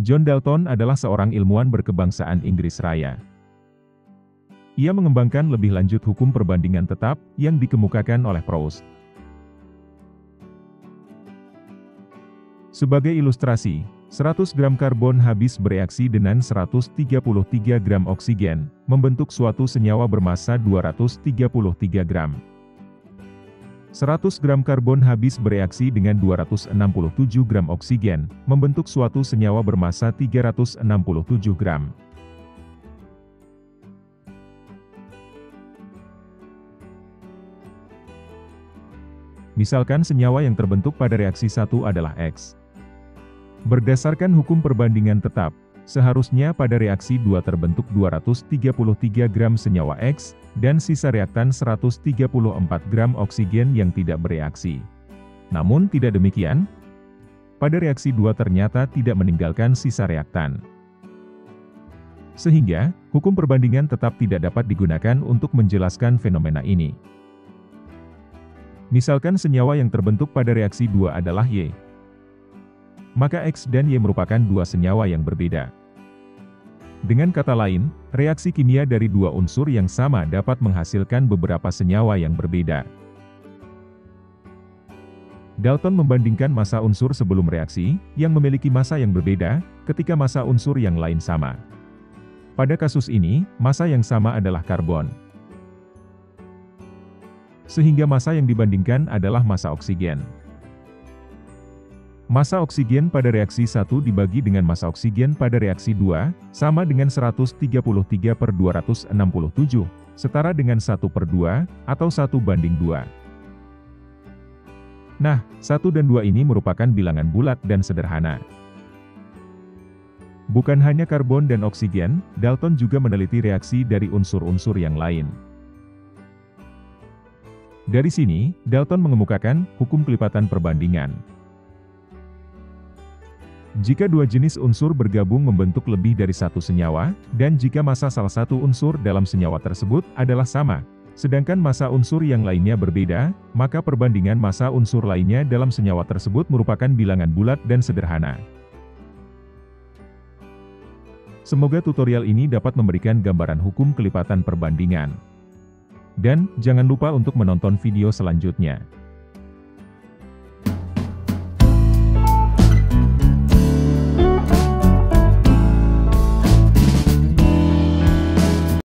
John Dalton adalah seorang ilmuwan berkebangsaan Inggris Raya. Ia mengembangkan lebih lanjut hukum perbandingan tetap yang dikemukakan oleh Proust. Sebagai ilustrasi, 100 gram karbon habis bereaksi dengan 133 gram oksigen, membentuk suatu senyawa bermassa 233 gram. 100 gram karbon habis bereaksi dengan 267 gram oksigen, membentuk suatu senyawa bermassa 367 gram. Misalkan senyawa yang terbentuk pada reaksi 1 adalah X. Berdasarkan hukum perbandingan tetap, seharusnya pada reaksi 2 terbentuk 233 gram senyawa X, dan sisa reaktan 134 gram oksigen yang tidak bereaksi. Namun tidak demikian. Pada reaksi 2 ternyata tidak meninggalkan sisa reaktan. Sehingga, hukum perbandingan tetap tidak dapat digunakan untuk menjelaskan fenomena ini. Misalkan senyawa yang terbentuk pada reaksi 2 adalah Y. Maka X dan Y merupakan dua senyawa yang berbeda. Dengan kata lain, reaksi kimia dari dua unsur yang sama dapat menghasilkan beberapa senyawa yang berbeda. Dalton membandingkan massa unsur sebelum reaksi, yang memiliki massa yang berbeda, ketika massa unsur yang lain sama. Pada kasus ini, massa yang sama adalah karbon. Sehingga massa yang dibandingkan adalah massa oksigen. Massa oksigen pada reaksi 1 dibagi dengan massa oksigen pada reaksi 2, sama dengan 133/267, setara dengan 1/2, atau 1/2. Nah, 1 dan 2 ini merupakan bilangan bulat dan sederhana. Bukan hanya karbon dan oksigen, Dalton juga meneliti reaksi dari unsur-unsur yang lain. Dari sini, Dalton mengemukakan hukum kelipatan perbandingan. Jika dua jenis unsur bergabung membentuk lebih dari satu senyawa, dan jika massa salah satu unsur dalam senyawa tersebut adalah sama, sedangkan massa unsur yang lainnya berbeda, maka perbandingan massa unsur lainnya dalam senyawa tersebut merupakan bilangan bulat dan sederhana. Semoga tutorial ini dapat memberikan gambaran hukum kelipatan perbandingan. Dan, jangan lupa untuk menonton video selanjutnya.